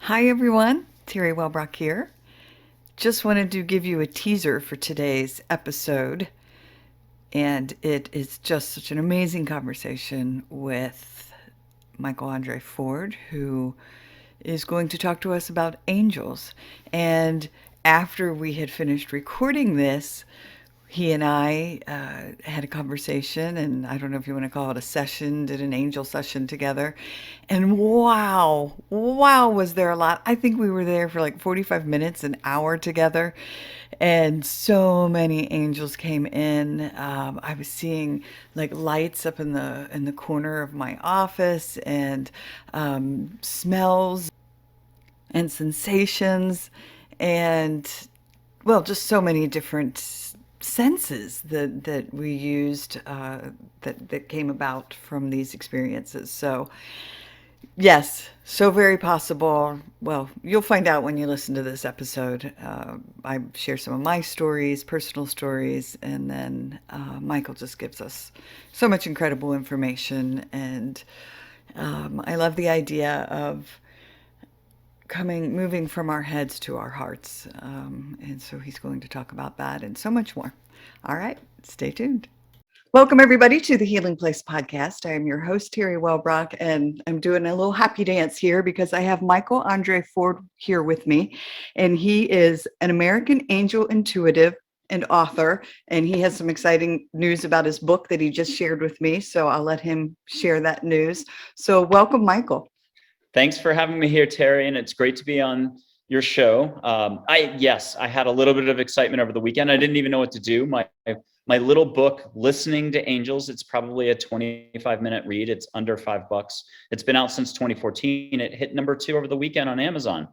Hi everyone, Teri Wellbrock here. Just wanted to give you a teaser for today's episode, and it is just such an amazing conversation with Michael André Ford, who is going to talk to us about angels. And after we had finished recording this, he and I had a conversation, and I don't know if you want to call it a session, did an angel session together. And wow, was there a lot. I think we were there for like 45 minutes, an hour together. And so many angels came in. I was seeing like lights up in the corner of my office, and smells and sensations, and well, just so many different senses that we used, that came about from these experiences. So yes, so very possible. Well, you'll find out when you listen to this episode. I share some of my stories, personal stories, and then Michael just gives us so much incredible information. And I love the idea of moving from our heads to our hearts. And so he's going to talk about that and so much more. All right, stay tuned. Welcome, everybody, to the Healing Place podcast. I am your host, Teri Wellbrock, and I'm doing a little happy dance here because I have Michael André Ford here with me, and he is an American angel intuitive and author, and he has some exciting news about his book that he just shared with me, so I'll let him share that news. So welcome, Michael. Thanks for having me here, Teri, and it's great to be on your show. I had a little bit of excitement over the weekend. I didn't even know what to do. My little book, Listening to Angels, it's probably a 25-minute read. It's under $5. It's been out since 2014. It hit number 2 over the weekend on Amazon.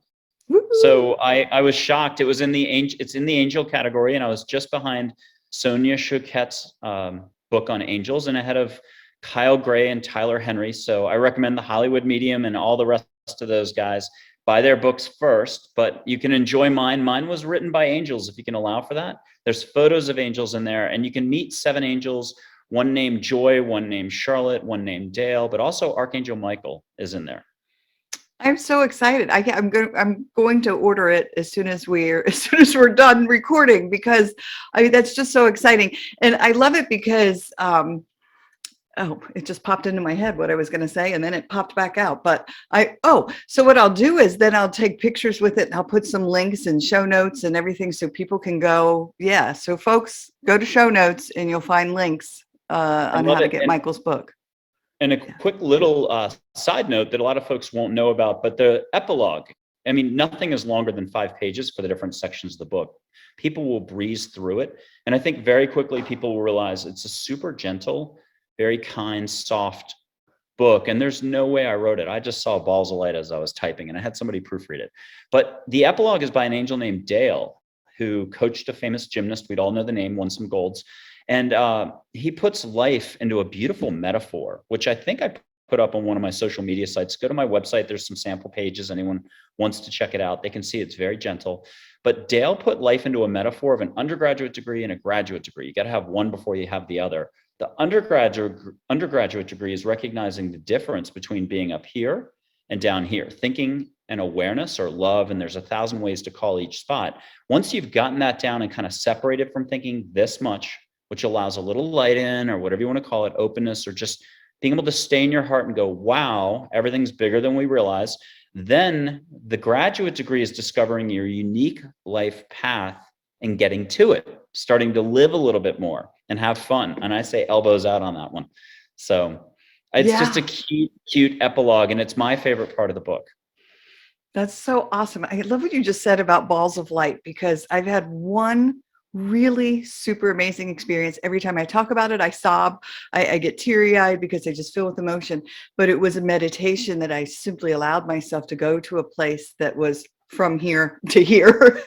Woo-hoo. So I was shocked. It's in the angel category, and I was just behind Sonia Choquette's book on angels, and ahead of Kyle Gray and Tyler Henry. So I recommend the Hollywood Medium and all the rest of those guys buy their books first, but you can enjoy mine. Mine was written by angels, if you can allow for that. There's photos of angels in there, and you can meet 7 angels, one named Joy, one named Charlotte, one named Dale, but also Archangel Michael is in there. I'm so excited. I'm going to order it as soon as we're done recording, because that's just so exciting. And I love it because it just popped into my head what I was going to say, and then it popped back out. But so what I'll do is then I'll take pictures with it, and I'll put some links and show notes and everything so people can go. Yeah. So folks, go to show notes and you'll find links on how to get Michael's book. And a quick little side note that a lot of folks won't know about, but the epilogue, I mean, nothing is longer than 5 pages for the different sections of the book. People will breeze through it. And I think very quickly people will realize it's a super gentle, very kind, soft book. And there's no way I wrote it. I just saw balls of light as I was typing, and I had somebody proofread it. But the epilogue is by an angel named Dale, who coached a famous gymnast. We'd all know the name, won some golds. And he puts life into a beautiful metaphor, which I think I put up on one of my social media sites. Go to my website. There's some sample pages. Anyone wants to check it out, they can see it's very gentle. But Dale put life into a metaphor of an undergraduate degree and a graduate degree. You got to have one before you have the other. The undergraduate degree is recognizing the difference between being up here and down here, thinking and awareness or love, and there's 1,000 ways to call each spot. Once you've gotten that down and kind of separated from thinking this much, which allows a little light in, or whatever you want to call it, openness, or just being able to stay in your heart and go, wow, everything's bigger than we realize. Then the graduate degree is discovering your unique life path and getting to it, starting to live a little bit more and have fun. And I say elbows out on that one. So it's just a cute epilogue, and it's my favorite part of the book. That's so awesome. I love what you just said about balls of light, because I've had one really super amazing experience. Every time I talk about it, I sob. I get teary-eyed because I just fill with emotion. But it was a meditation that I simply allowed myself to go to a place that was from here to here.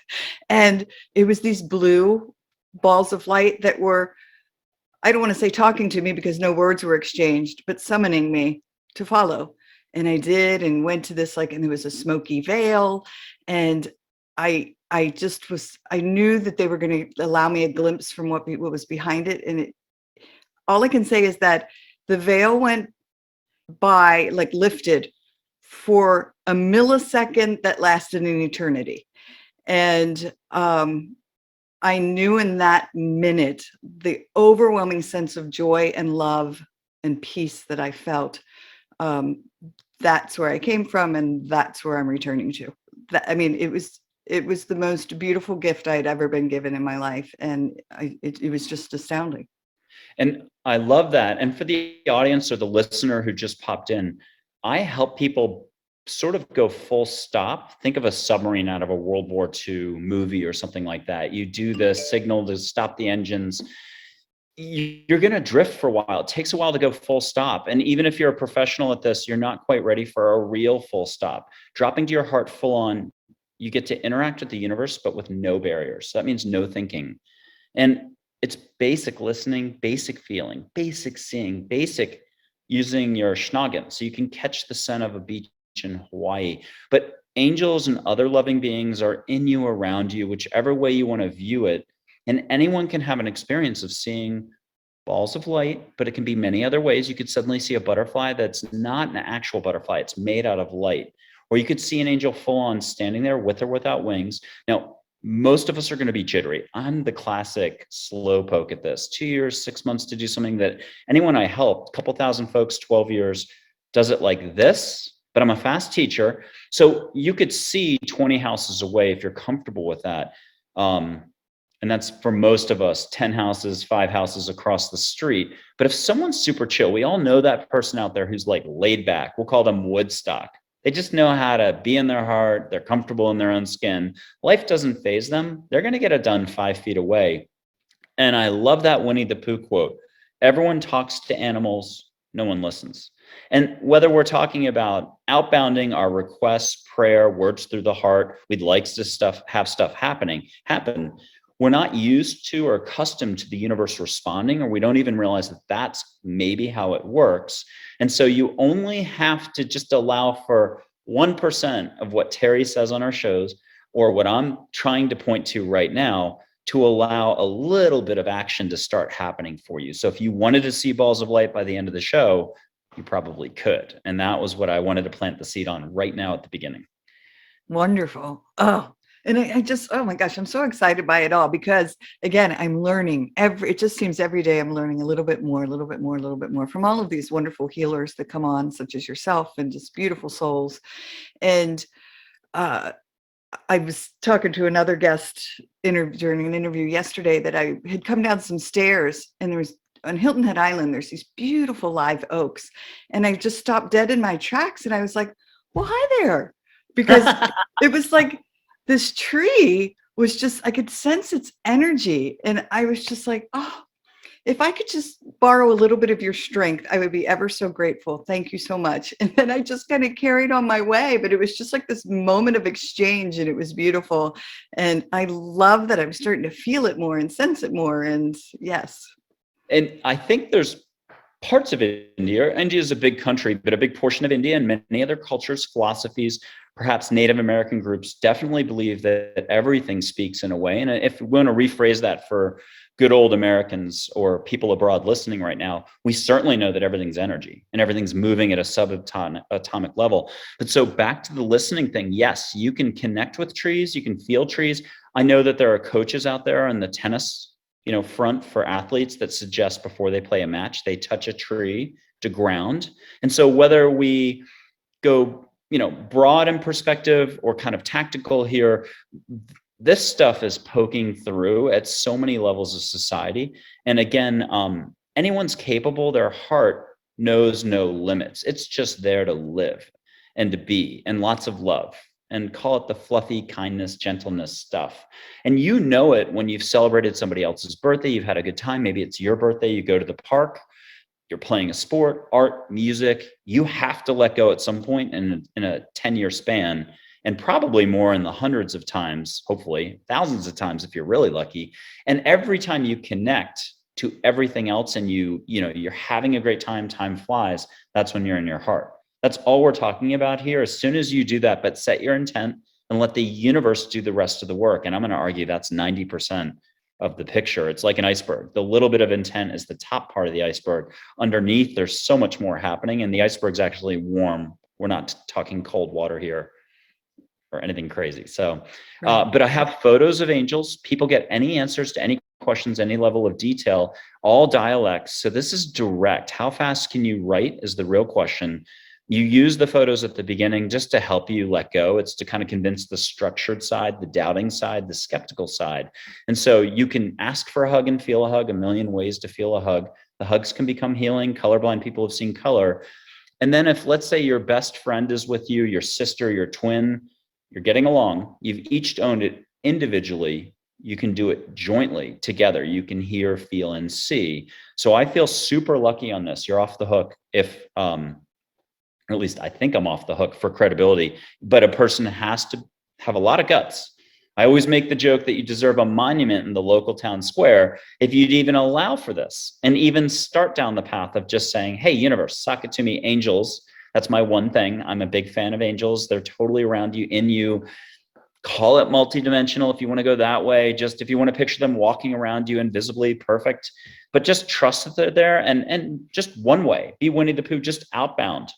And it was these blue balls of light that were, I don't want to say talking to me because no words were exchanged, but summoning me to follow. And I did, and went to this, and there was a smoky veil, and I knew that they were going to allow me a glimpse from what was behind it. And all I can say is that the veil went by, lifted for a millisecond that lasted an eternity. And I knew in that minute the overwhelming sense of joy and love and peace that I felt. That's where I came from, and that's where I'm returning to. I mean, it was the most beautiful gift I had ever been given in my life, and it was just astounding. And I love that. And for the audience or the listener who just popped in, I help people sort of go full stop. Think of a submarine out of a World War II movie or something like that. You do the signal to stop the engines. You're going to drift for a while. It takes a while to go full stop. And even if you're a professional at this, you're not quite ready for a real full stop. Dropping to your heart full on, you get to interact with the universe, but with no barriers. So that means no thinking. And it's basic listening, basic feeling, basic seeing, basic using your schnoggin. So you can catch the scent of a beach in Hawaii. But angels and other loving beings are in you, around you, whichever way you want to view it. And anyone can have an experience of seeing balls of light, but it can be many other ways. You could suddenly see a butterfly that's not an actual butterfly. It's made out of light. Or you could see an angel full on standing there with or without wings. Now, most of us are going to be jittery. I'm the classic slow poke at this. 2 years, 6 months to do something that anyone I helped, a couple thousand folks, 12 years, does it like this. But I'm a fast teacher. So you could see 20 houses away if you're comfortable with that. And that's for most of us, 10 houses, 5 houses across the street. But if someone's super chill, we all know that person out there who's like laid back. We'll call them Woodstock. They just know how to be in their heart. They're comfortable in their own skin. Life doesn't faze them. They're going to get it done 5 feet away. And I love that Winnie the Pooh quote. Everyone talks to animals. No one listens. And whether we're talking about outbounding our requests, prayer, words through the heart, we'd like to have stuff happen. We're not used to or accustomed to the universe responding, or we don't even realize that that's maybe how it works. And so you only have to just allow for 1% of what Teri says on our shows, or what I'm trying to point to right now, to allow a little bit of action to start happening for you. So if you wanted to see balls of light by the end of the show, you probably could. And that was what I wanted to plant the seed on right now at the beginning. Wonderful. Oh, and I just, oh my gosh, I'm so excited by it all, because again, I'm learning it just seems every day I'm learning a little bit more, a little bit more, a little bit more from all of these wonderful healers that come on, such as yourself, and just beautiful souls. And I was talking to another guest during an interview yesterday, that I had come down some stairs, and there was, on Hilton Head Island, there's these beautiful live oaks. And I just stopped dead in my tracks, and I was like, well, hi there. Because it was like, this tree was just, I could sense its energy. And I was just like, oh, if I could just borrow a little bit of your strength, I would be ever so grateful. Thank you so much. And then I just kind of carried on my way, but it was just like this moment of exchange, and it was beautiful. And I love that I'm starting to feel it more and sense it more. And yes. And I think there's parts of India. India is a big country, but a big portion of India and many other cultures, philosophies, perhaps Native American groups, definitely believe that everything speaks in a way. And if we want to rephrase that for good old Americans or people abroad listening right now, we certainly know that everything's energy and everything's moving at a subatomic level. But so back to the listening thing, yes, you can connect with trees, you can feel trees. I know that there are coaches out there in the tennis front for athletes that suggest before they play a match, they touch a tree to ground. And so whether we go, broad in perspective or kind of tactical here, this stuff is poking through at so many levels of society. And again, anyone's capable, their heart knows no limits. It's just there to live and to be, and lots of love. And call it the fluffy kindness, gentleness stuff. And you know it when you've celebrated somebody else's birthday, you've had a good time. Maybe it's your birthday, you go to the park, you're playing a sport, art, music. You have to let go at some point in a 10-year span, and probably more in the hundreds of times, hopefully thousands of times if you're really lucky. And every time you connect to everything else and you're having a great time, time flies, that's when you're in your heart. That's all we're talking about here. As soon as you do that, but set your intent and let the universe do the rest of the work. And I'm going to argue that's 90% of the picture. It's like an iceberg. The little bit of intent is the top part of the iceberg. Underneath, there's so much more happening, and the iceberg's actually warm We're not talking cold water here or anything crazy. So, Right. but I have photos of angels. People get any answers to any questions, any level of detail, all dialects. So this is direct. How fast can you write is the real question. You use the photos at the beginning just to help you let go. It's to kind of convince the structured side, the doubting side, the skeptical side. And so you can ask for a hug and feel a hug, a million ways to feel a hug. The hugs can become healing. Colorblind people have seen color. And then if, let's say, your best friend is with you, your sister, your twin, you're getting along, you've each owned it individually, you can do it jointly together. You can hear, feel, and see. So I feel super lucky on this. You're off the hook if, or at least I think I'm off the hook for credibility, but a person has to have a lot of guts. I always make the joke that you deserve a monument in the local town square if you'd even allow for this and even start down the path of just saying, hey, universe, sock it to me, angels. That's my one thing. I'm a big fan of angels. They're totally around you, in you. Call it multidimensional if you want to go that way. Just if you want to picture them walking around you invisibly, perfect. But just trust that they're there, and just one way. Be Winnie the Pooh, just outbound.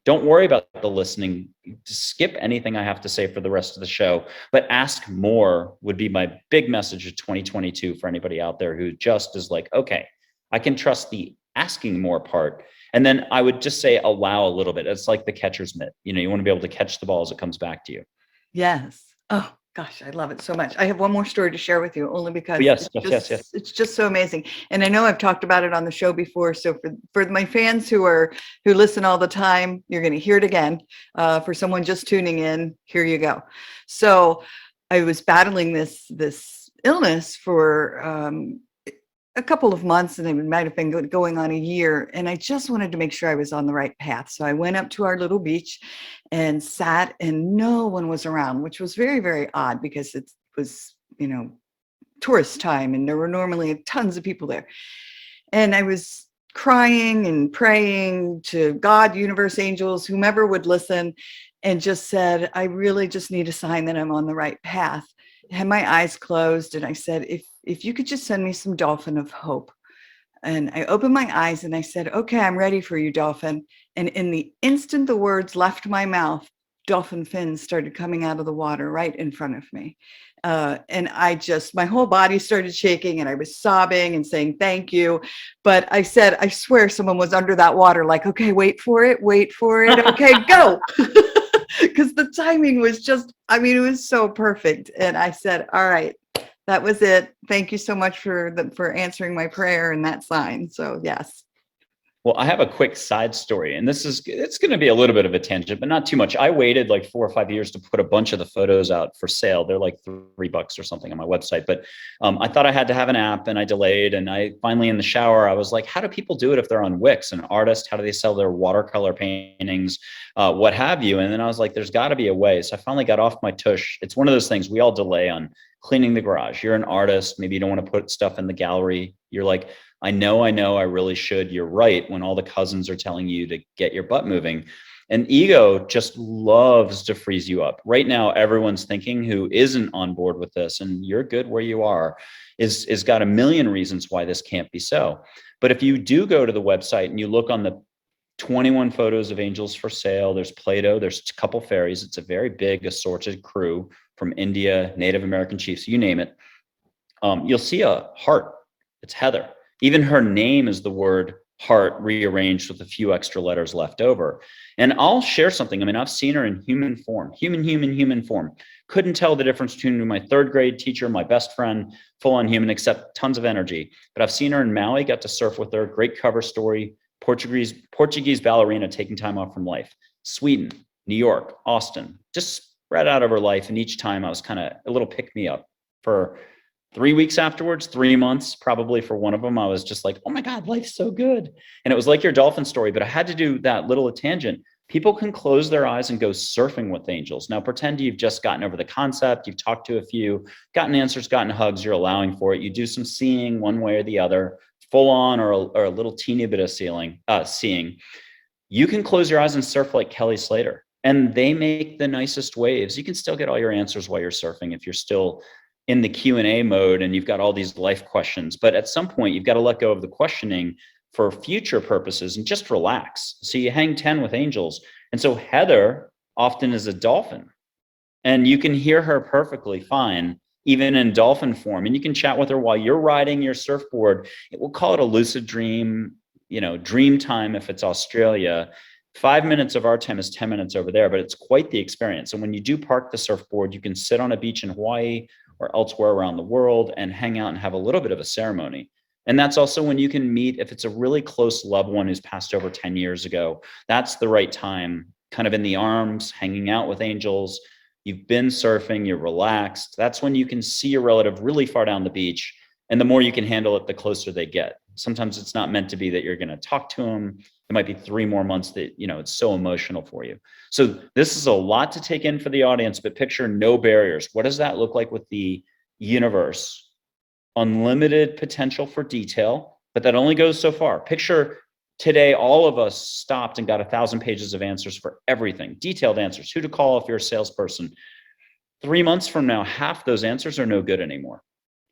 Don't worry about the listening. Skip anything I have to say for the rest of the show, but ask more would be my big message of 2022 for anybody out there who just is like, okay, I can trust the asking more part. And then I would just say allow a little bit. It's like the catcher's mitt. You want to be able to catch the ball as it comes back to you. Yes. Oh gosh, I love it so much. I have one more story to share with you, only because Yes. it's just so amazing. And I know I've talked about it on the show before. So for my fans who listen all the time, you're going to hear it again. For someone just tuning in, here you go. So I was battling this illness for a couple of months, and it might have been going on a year. And I just wanted to make sure I was on the right path. So I went up to our little beach and sat, and no one was around, which was very, very odd because it was, tourist time and there were normally tons of people there. And I was crying and praying to God, universe, angels, whomever would listen, and just said, I really just need a sign that I'm on the right path. I had my eyes closed and I said, if you could just send me some dolphin of hope. And I opened my eyes and I said, okay, I'm ready for you, dolphin. And in the instant the words left my mouth, dolphin fins started coming out of the water right in front of me. And my whole body started shaking and I was sobbing and saying, thank you. But I said, I swear someone was under that water, like, okay, wait for it. Okay, go. Because the timing was just, it was so perfect. And I said, all right, that was it. Thank you so much for answering my prayer and that sign. So yes. Well, I have a quick side story, and it's going to be a little bit of a tangent, but not too much. I waited like 4 or 5 years to put a bunch of the photos out for sale. They're like $3 or something on my website, but I thought I had to have an app, and I delayed. And I finally, in the shower, I was like, how do people do it if they're on Wix, an artist? How do they sell their watercolor paintings, what have you? And then I was like, there's got to be a way. So I finally got off my tush. It's one of those things we all delay on cleaning the garage. You're an artist. Maybe you don't want to put stuff in the gallery. You're like, I know, I really should. You're right. When all the cousins are telling you to get your butt moving. And ego just loves to freeze you up. Right now, everyone's thinking who isn't on board with this, and you're good where you are, is got a million reasons why this can't be so. But if you do go to the website and you look on the 21 photos of angels for sale, there's Plato, there's a couple fairies. It's a very big assorted crew from India, Native American chiefs, you name it. You'll see a heart. It's Heather. Even her name is the word heart rearranged with a few extra letters left over. And I'll share something. I've seen her in human form, human form. Couldn't tell the difference between my third grade teacher, my best friend, full on human, except tons of energy. But I've seen her in Maui, got to surf with her. Great cover story. Portuguese ballerina taking time off from life. Sweden, New York, Austin, just spread out of her life. And each time I was kind of a little pick me up for 3 weeks afterwards, 3 months, probably for one of them. I was just like, oh my God, life's so good. And it was like your dolphin story, but I had to do that little tangent. People can close their eyes and go surfing with angels. Now, pretend you've just gotten over the concept. You've talked to a few, gotten answers, gotten hugs. You're allowing for it. You do some seeing one way or the other, full on or a little teeny bit of seeing. You can close your eyes and surf like Kelly Slater. And they make the nicest waves. You can still get all your answers while you're surfing if you're still in the Q&A mode and you've got all these life questions. But at some point, you've got to let go of the questioning for future purposes and just relax. So you hang 10 with angels. And so Heather often is a dolphin, and you can hear her perfectly fine, even in dolphin form. And you can chat with her while you're riding your surfboard. We'll call it a lucid dream, dream time if it's Australia. 5 minutes of our time is 10 minutes over there, but it's quite the experience. And when you do park the surfboard, you can sit on a beach in Hawaii or elsewhere around the world and hang out and have a little bit of a ceremony. And that's also when you can meet, if it's a really close loved one who's passed over 10 years ago, that's the right time, kind of in the arms, hanging out with angels. You've been surfing, you're relaxed. That's when you can see your relative really far down the beach. And the more you can handle it, the closer they get. Sometimes it's not meant to be that you're going to talk to them. It might be 3 more months that, it's so emotional for you. So this is a lot to take in for the audience, but picture no barriers. What does that look like with the universe? Unlimited potential for detail, but that only goes so far. Picture today, all of us stopped and got 1,000 pages of answers for everything, detailed answers, who to call if you're a salesperson. 3 months from now, half those answers are no good anymore.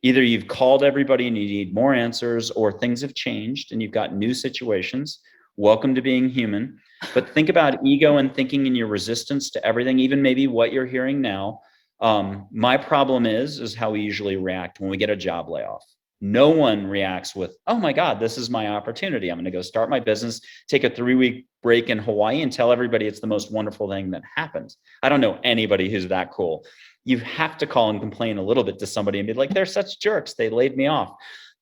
Either you've called everybody and you need more answers, or things have changed and you've got new situations. Welcome to being human. But think about ego and thinking and your resistance to everything, even maybe what you're hearing now. My problem is how we usually react when we get a job layoff. No one reacts with, oh my God, this is my opportunity. I'm going to go start my business, take a 3-week break in Hawaii and tell everybody it's the most wonderful thing that happened. I don't know anybody who's that cool. You have to call and complain a little bit to somebody and be like, they're such jerks. They laid me off.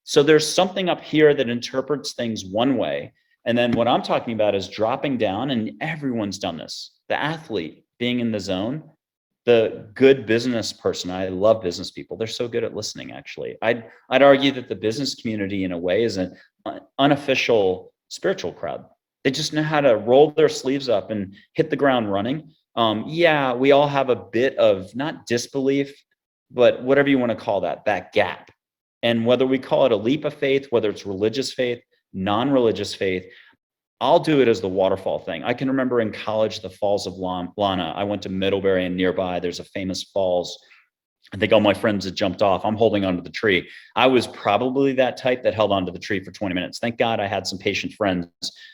So there's something up here that interprets things one way. And then what I'm talking about is dropping down, and everyone's done this. The athlete being in the zone, the good business person. I love business people. They're so good at listening, actually. I'd argue that the business community, in a way, is an unofficial spiritual crowd. They just know how to roll their sleeves up and hit the ground running. Yeah, we all have a bit of, not disbelief, but whatever you want to call that gap. And whether we call it a leap of faith, whether it's religious faith, non-religious faith, I'll do it as the waterfall thing. I can remember in college, the Falls of Lana. I went to Middlebury, and nearby there's a famous falls. I think all my friends had jumped off. I'm holding onto the tree. I was probably that type that held onto the tree for 20 minutes. Thank God I had some patient friends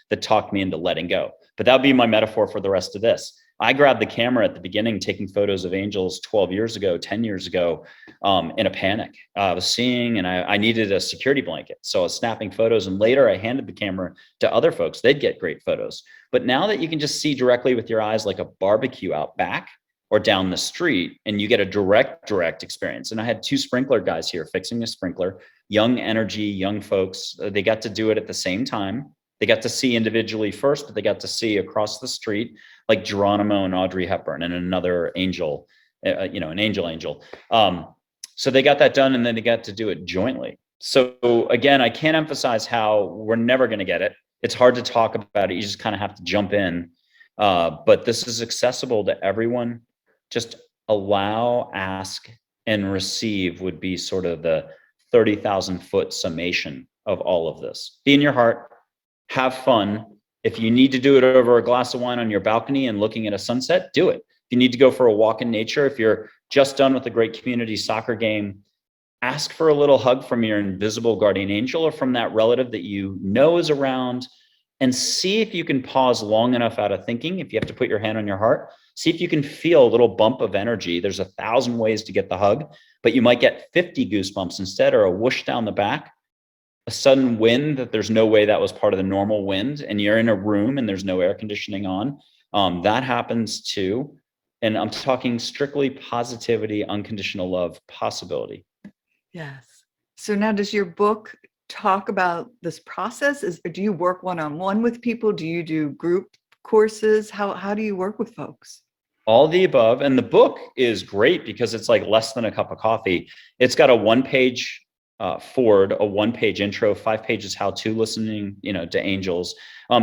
that talked me into letting go. But that would be my metaphor for the rest of this. I grabbed the camera at the beginning, taking photos of angels 12 years ago, 10 years ago, in a panic. I was seeing, and I needed a security blanket. So I was snapping photos, and later I handed the camera to other folks. They'd get great photos. But now that you can just see directly with your eyes, like a barbecue out back or down the street, and you get a direct experience. And I had 2 sprinkler guys here fixing a sprinkler, young energy, young folks. They got to do it at the same time. They got to see individually first, but they got to see across the street, like Geronimo and Audrey Hepburn and another angel, an angel. So they got that done, and then they got to do it jointly. So again, I can't emphasize how we're never going to get it. It's hard to talk about it. You just kind of have to jump in. But this is accessible to everyone. Just allow, ask, and receive would be sort of the 30,000 foot summation of all of this. Be in your heart. Have fun. If you need to do it over a glass of wine on your balcony and looking at a sunset, do it. If you need to go for a walk in nature, if you're just done with a great community soccer game, ask for a little hug from your invisible guardian angel or from that relative that you know is around, and see if you can pause long enough out of thinking. If you have to put your hand on your heart, see if you can feel a little bump of energy. There's 1,000 ways to get the hug, but you might get 50 goosebumps instead, or a whoosh down the back. A sudden wind that there's no way that was part of the normal wind, and you're in a room and there's no air conditioning on. That happens too. And I'm talking strictly positivity, unconditional love, possibility. Yes. So now, does your book talk about this process? Do you work one-on-one with people? Do you do group courses? How do you work with folks? All the above. And the book is great because it's like less than a cup of coffee. It's got a 1-page forward, a 1-page intro, 5 pages how-to listening, to angels.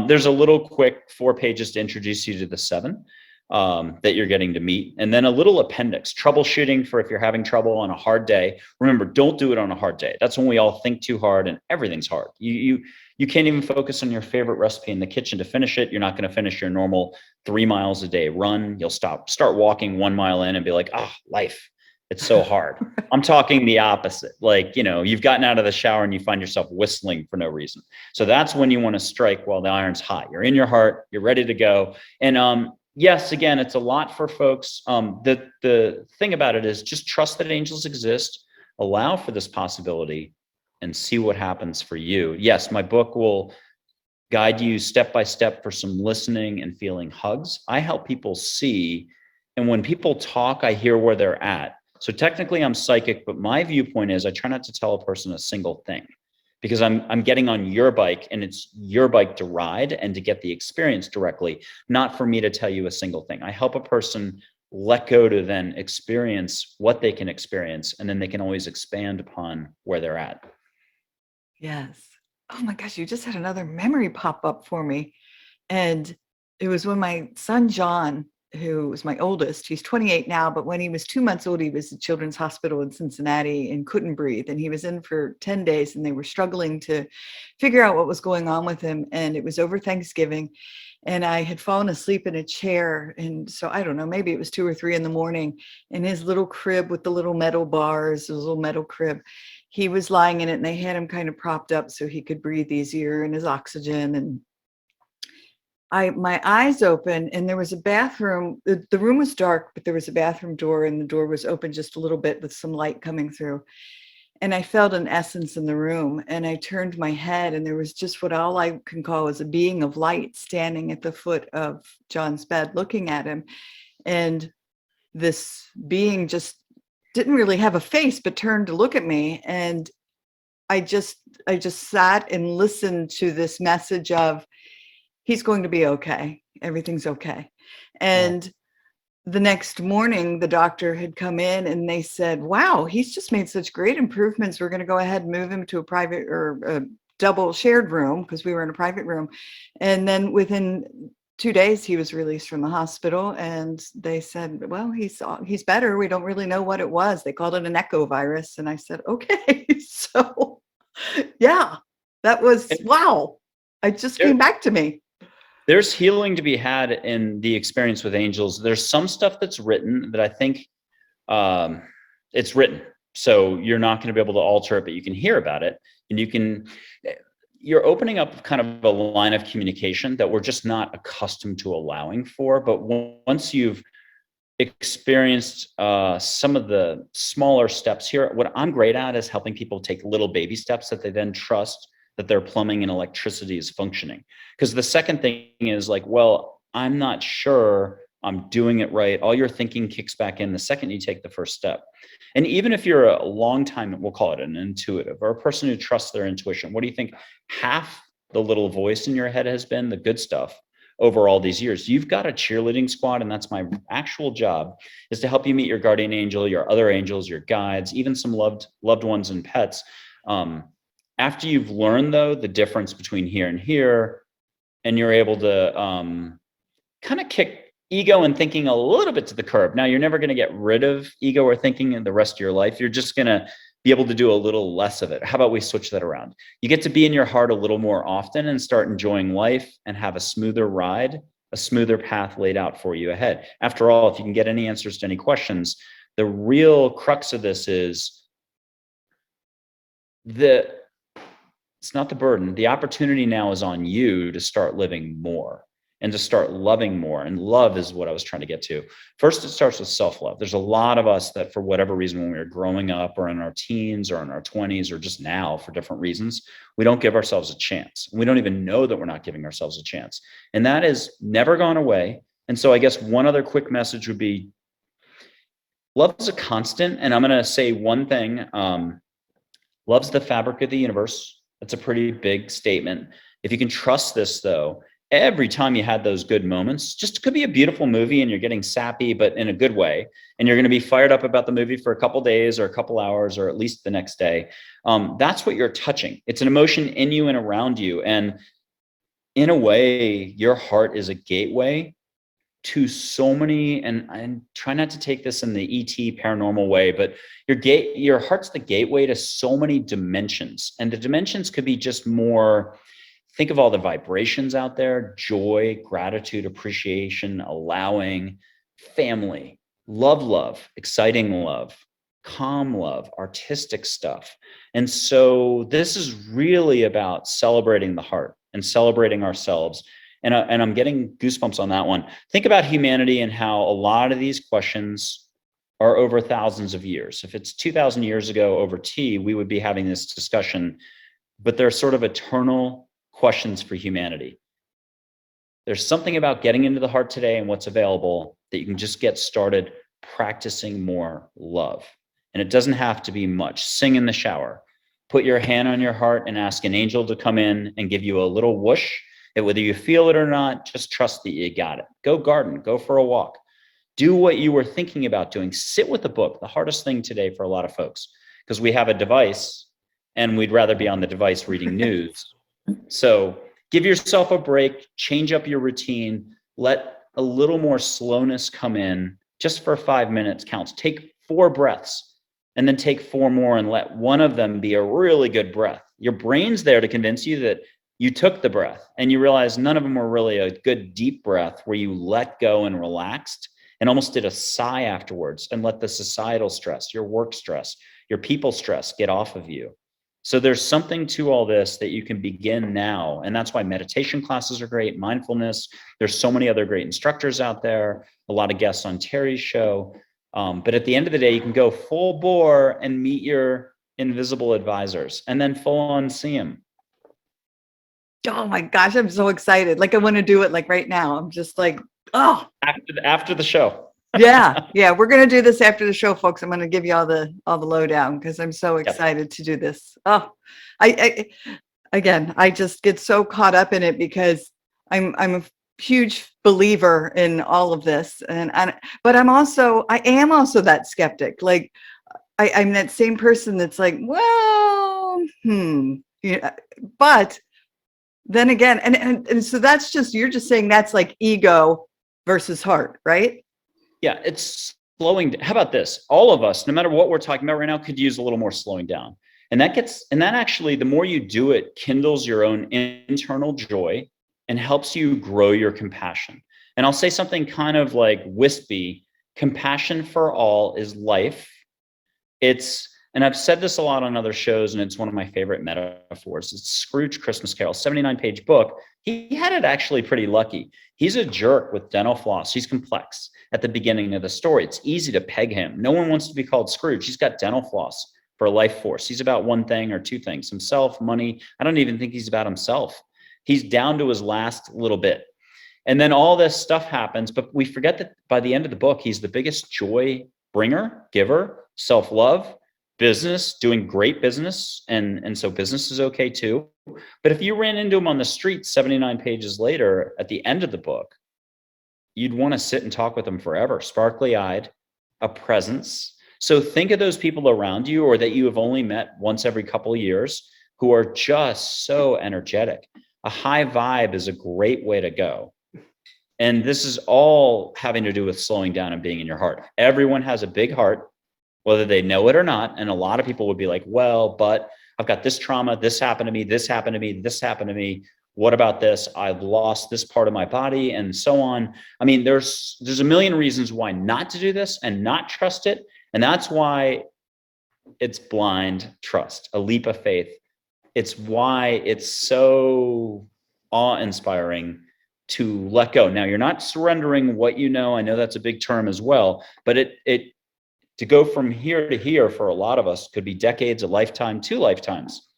There's a little quick 4 pages to introduce you to the 7 that you're getting to meet. And then a little appendix, troubleshooting for if you're having trouble on a hard day. Remember, don't do it on a hard day. That's when we all think too hard and everything's hard. You can't even focus on your favorite recipe in the kitchen to finish it. You're not going to finish your normal 3 miles a day run. You'll start walking 1 mile in and be like, life. It's so hard. I'm talking the opposite. Like, you've gotten out of the shower and you find yourself whistling for no reason. So that's when you want to strike while the iron's hot. You're in your heart, you're ready to go. And yes, again, it's a lot for folks. The thing about it is just trust that angels exist, allow for this possibility, and see what happens for you. Yes, my book will guide you step by step for some listening and feeling hugs. I help people see, and when people talk, I hear where they're at. So technically I'm psychic, but my viewpoint is I try not to tell a person a single thing, because I'm getting on your bike and it's your bike to ride and to get the experience directly, not for me to tell you a single thing. I help a person let go to then experience what they can experience, and then they can always expand upon where they're at. Yes. Oh my gosh, you just had another memory pop up for me. And it was when my son John, who was my oldest, he's 28 now, but when he was 2 months old, he was at Children's Hospital in Cincinnati and couldn't breathe. And he was in for 10 days and they were struggling to figure out what was going on with him. And it was over Thanksgiving. And I had fallen asleep in a chair. And so I don't know, maybe it was 2 or 3 in the morning, in his little crib with the little metal bars, his little metal crib. He was lying in it and they had him kind of propped up so he could breathe easier and his oxygen. And my eyes open and there was a bathroom. The room was dark, but there was a bathroom door and the door was open just a little bit with some light coming through. And I felt an essence in the room and I turned my head and there was just what all I can call as a being of light standing at the foot of John's bed looking at him. And this being just didn't really have a face, but turned to look at me. And I just sat and listened to this message of, he's going to be okay. Everything's okay. And the next morning, the doctor had come in and they said, wow, he's just made such great improvements. We're going to go ahead and move him to a private or a double shared room, because we were in a private room. And then within 2 days, he was released from the hospital and they said, well, he's better. We don't really know what it was. They called it an echo virus. And I said, okay. So yeah, that was, wow. It just came back to me. There's healing to be had in the experience with angels. There's some stuff that's written that I think it's written. So you're not going to be able to alter it, but you can hear about it. And you're opening up kind of a line of communication that we're just not accustomed to allowing for. But once you've experienced some of the smaller steps here, what I'm great at is helping people take little baby steps that they then trust that their plumbing and electricity is functioning. Because the second thing is like, well, I'm not sure I'm doing it right. All your thinking kicks back in the second you take the first step. And even if you're a long time, we'll call it an intuitive or a person who trusts their intuition, what do you think half the little voice in your head has been? The good stuff over all these years. You've got a cheerleading squad, and that's my actual job, is to help you meet your guardian angel, your other angels, your guides, even some loved ones and pets. After you've learned, though, the difference between here and here, and you're able to kind of kick ego and thinking a little bit to the curb. Now, you're never going to get rid of ego or thinking in the rest of your life. You're just going to be able to do a little less of it. How about we switch that around? You get to be in your heart a little more often and start enjoying life and have a smoother ride, a smoother path laid out for you ahead. After all, if you can get any answers to any questions, the real crux of this is it's not the burden. The opportunity now is on you to start living more and to start loving more. And love is what I was trying to get to. First, it starts with self-love. There's a lot of us that for whatever reason, when we were growing up or in our teens or in our 20s or just now for different reasons, we don't give ourselves a chance. We don't even know that we're not giving ourselves a chance. And that is never gone away. And so I guess one other quick message would be, love is a constant. And I'm going to say one thing. Love's the fabric of the universe. That's a pretty big statement. If you can trust this, though, every time you had those good moments, just could be a beautiful movie and you're getting sappy, but in a good way. And you're going to be fired up about the movie for a couple days or a couple hours, or at least the next day. That's what you're touching. It's an emotion in you and around you. And in a way, your heart is a gateway to so many, and try not to take this in the ET paranormal way, but your heart's the gateway to so many dimensions. And the dimensions could be just more, think of all the vibrations out there: joy, gratitude, appreciation, allowing, family, love, exciting love, calm love, artistic stuff. And so this is really about celebrating the heart and celebrating ourselves. And I'm getting goosebumps on that one. Think about humanity and how a lot of these questions are over thousands of years. If it's 2,000 years ago over tea, we would be having this discussion, but they're sort of eternal questions for humanity. There's something about getting into the heart today and what's available that you can just get started practicing more love. And it doesn't have to be much. Sing in the shower. Put your hand on your heart and ask an angel to come in and give you a little whoosh. And whether you feel it or not, just trust that you got it. Go garden. Go for a walk. Do what you were thinking about doing. Sit with a book. The hardest thing today for a lot of folks, because we have a device and we'd rather be on the device reading news. So give yourself a break, change up your routine, let a little more slowness come in. Just for 5 minutes counts. Take 4 breaths and then take 4 more and let one of them be a really good breath. Your brain's there to convince you that you took the breath and you realize none of them were really a good deep breath where you let go and relaxed and almost did a sigh afterwards and let the societal stress, your work stress, your people stress get off of you. So there's something to all this that you can begin now. And that's why meditation classes are great, mindfulness. There's so many other great instructors out there, a lot of guests on Teri's show. But at the end of the day, you can go full bore and meet your invisible advisors and then full on see them. Oh my gosh, I'm so excited. Like I want to do it like right now. I'm just like, oh. After the show. Yeah. We're gonna do this after the show, folks. I'm gonna give you all the lowdown because I'm so excited to do this. Oh, I again, I just get so caught up in it because I'm a huge believer in all of this, but I am also that skeptic. Like I'm that same person that's like, well, yeah, but then again, and so that's just, you're just saying that's like ego versus heart, right? Yeah, it's slowing. How about this? All of us, no matter what we're talking about right now, could use a little more slowing down. And that actually, the more you do it, kindles your own internal joy and helps you grow your compassion. And I'll say something kind of like wispy. Compassion for all is life. And I've said this a lot on other shows, and it's one of my favorite metaphors. It's Scrooge Christmas Carol, 79-page book. He had it actually pretty lucky. He's a jerk with dental floss. He's complex at the beginning of the story. It's easy to peg him. No one wants to be called Scrooge. He's got dental floss for a life force. He's about one thing or two things: himself, money. I don't even think he's about himself. He's down to his last little bit. And then all this stuff happens, but we forget that by the end of the book, he's the biggest joy bringer, giver, self-love, business, doing great business. And so business is okay too. But if you ran into him on the street 79 pages later at the end of the book, you'd want to sit and talk with him forever. Sparkly eyed, a presence. So think of those people around you or that you have only met once every couple of years who are just so energetic. A high vibe is a great way to go. And this is all having to do with slowing down and being in your heart. Everyone has a big heart, whether they know it or not. And a lot of people would be like, well, but I've got this trauma, this happened to me, this happened to me, this happened to me. What about this? I've lost this part of my body and so on. I mean, there's a million reasons why not to do this and not trust it. And that's why it's blind trust, a leap of faith. It's why it's so awe-inspiring to let go. Now, you're not surrendering what you know. I know that's a big term as well, but it to go from here to here for a lot of us could be decades, a lifetime, 2 lifetimes.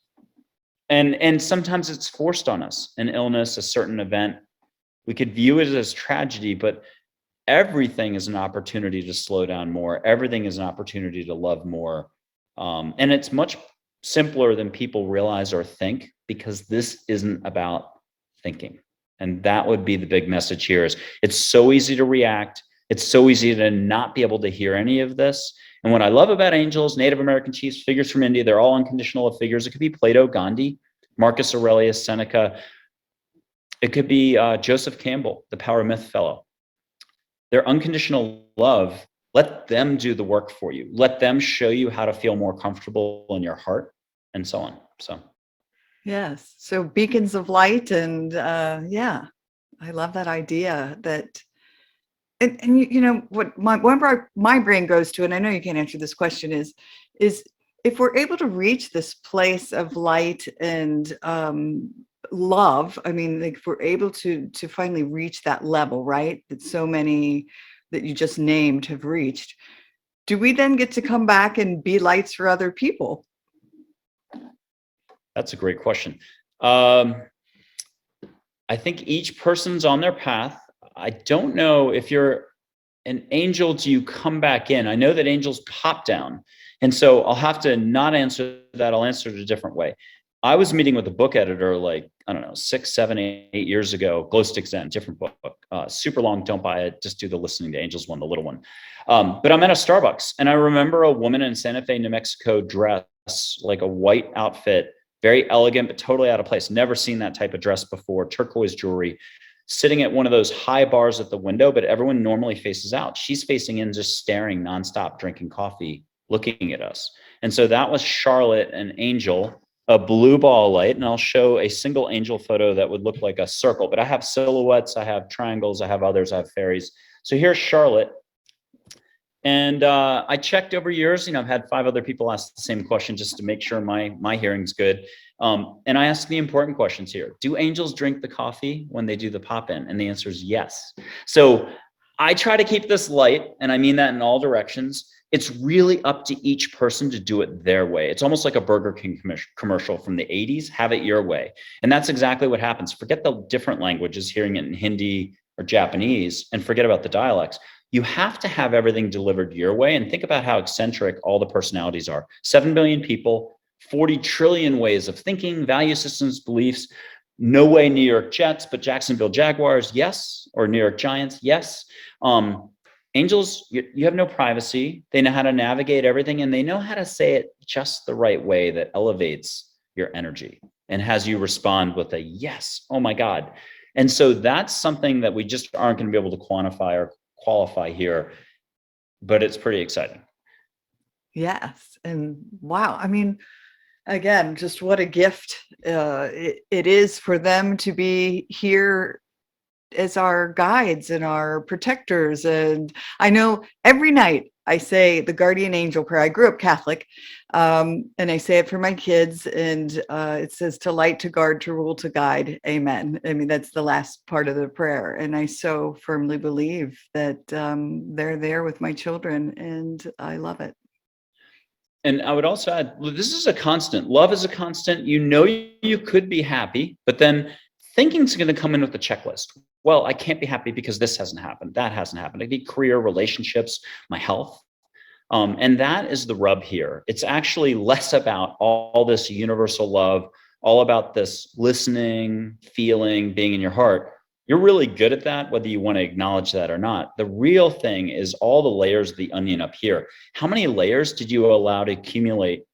And sometimes it's forced on us, an illness, a certain event. We could view it as tragedy, but everything is an opportunity to slow down more. Everything is an opportunity to love more. And it's much simpler than people realize or think, because this isn't about thinking. And that would be the big message here: is it's so easy to react. It's so easy to not be able to hear any of this. And what I love about angels, Native American chiefs, figures from India, they're all unconditional figures. It could be Plato, Gandhi, Marcus Aurelius, Seneca. It could be Joseph Campbell, the Power Myth Fellow. Their unconditional love, let them do the work for you. Let them show you how to feel more comfortable in your heart, and so on. So, yes. So beacons of light. And yeah, I love that idea that And you know what my brain goes to, and I know you can't answer this question, is if we're able to reach this place of light and love, I mean, like if we're able to finally reach that level, right? That so many that you just named have reached, do we then get to come back and be lights for other people? That's a great question. I think each person's on their path. I don't know if you're an angel, do you come back in? I know that angels pop down. And so I'll have to not answer that. I'll answer it a different way. I was meeting with a book editor like, I don't know, 6, 7, 8 years ago, Glow Stick Zen, different book, super long, don't buy it. Just do the Listening to Angels one, the little one. But I'm at a Starbucks and I remember a woman in Santa Fe, New Mexico dress, like a white outfit, very elegant, but totally out of place. Never seen that type of dress before, turquoise jewelry, sitting at one of those high bars at the window, but everyone normally faces out. She's facing in, just staring nonstop, drinking coffee, looking at us. And so that was Charlotte, an angel, a blue ball light. And I'll show a single angel photo that would look like a circle, but I have silhouettes, I have triangles, I have others, I have fairies. So here's Charlotte. And I checked over years, I've had 5 other people ask the same question just to make sure my hearing's good. And I ask the important questions here. Do angels drink the coffee when they do the pop-in? And the answer is yes. So I try to keep this light, and I mean that in all directions. It's really up to each person to do it their way. It's almost like a Burger King commercial from the 80s, have it your way. And that's exactly what happens. Forget the different languages, hearing it in Hindi or Japanese, and forget about the dialects. You have to have everything delivered your way, and think about how eccentric all the personalities are. 7 billion people, 40 trillion ways of thinking, value systems, beliefs. No way New York Jets, but Jacksonville Jaguars, yes. Or New York Giants, yes. Angels, you have no privacy. They know how to navigate everything, and they know how to say it just the right way that elevates your energy and has you respond with a yes, oh my God. And so that's something that we just aren't going to be able to quantify or qualify here, but it's pretty exciting. Yes. And wow, I mean, again, just what a gift it is for them to be here as our guides and our protectors. And I know every night I say the guardian angel prayer. I grew up Catholic, and I say it for my kids, and it says, to light, to guard, to rule, to guide. Amen. I mean, that's the last part of the prayer. And I so firmly believe that they're there with my children, and I love it. And I would also add, this is a constant. Love is a constant. You could be happy, but then thinking's going to come in with a checklist. Well, I can't be happy because this hasn't happened. That hasn't happened. I need career, relationships, my health. And that is the rub here. It's actually less about all this universal love, all about this listening, feeling, being in your heart. You're really good at that, whether you want to acknowledge that or not. The real thing is all the layers of the onion up here. How many layers did you allow to accumulate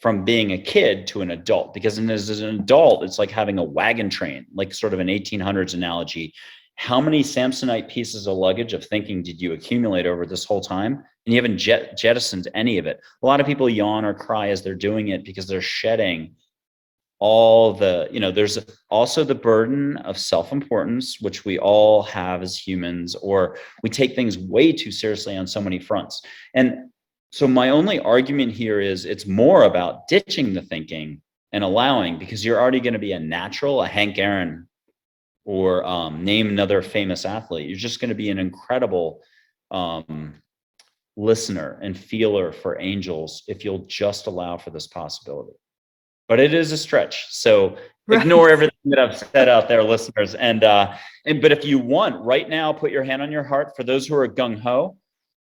from being a kid to an adult? Because as an adult, it's like having a wagon train, like sort of an 1800s analogy. How many Samsonite pieces of luggage of thinking did you accumulate over this whole time? And you haven't jettisoned any of it. A lot of people yawn or cry as they're doing it because they're shedding all the, there's also the burden of self-importance, which we all have as humans, or we take things way too seriously on so many fronts. And so my only argument here is it's more about ditching the thinking and allowing, because you're already going to be a natural, a Hank Aaron, or name another famous athlete. You're just going to be an incredible listener and feeler for angels if you'll just allow for this possibility. But it is a stretch. So ignore everything that I've said out there, listeners. But if you want right now, put your hand on your heart. For those who are gung-ho,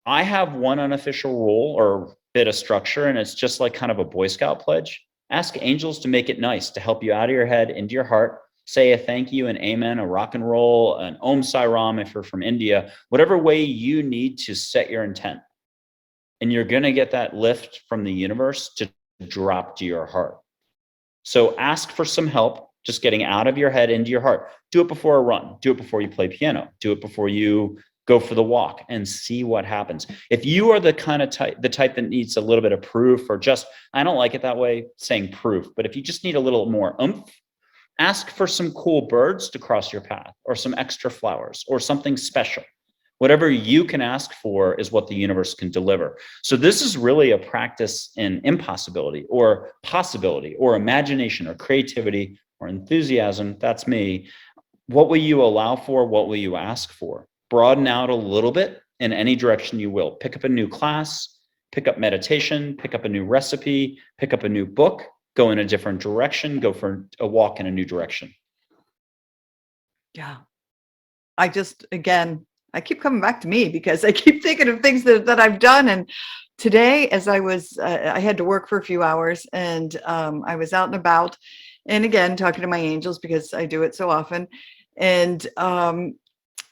I have one unofficial rule or bit of structure, and it's just like kind of a Boy Scout pledge. Ask angels to make it nice, to help you out of your head into your heart. Say a thank you, an amen, a rock and roll, an Om Sai Ram if you're from India, whatever way you need to set your intent. And you're going to get that lift from the universe to drop to your heart. So ask for some help, just getting out of your head into your heart. Do it before a run. Do it before you play piano. Do it before you go for the walk, and see what happens. If you are the type that needs a little bit of proof, or just, I don't like it that way, saying proof, but if you just need a little more oomph, ask for some cool birds to cross your path, or some extra flowers, or something special. Whatever you can ask for is what the universe can deliver. So this is really a practice in impossibility or possibility or imagination or creativity or enthusiasm. That's me. What will you allow for? What will you ask for? Broaden out a little bit in any direction you will. Pick up a new class, pick up meditation, pick up a new recipe, pick up a new book, go in a different direction, go for a walk in a new direction. Yeah. I keep coming back to me because I keep thinking of things that I've done. And today, as I had to work for a few hours, and I was out and about, and again, talking to my angels because I do it so often, and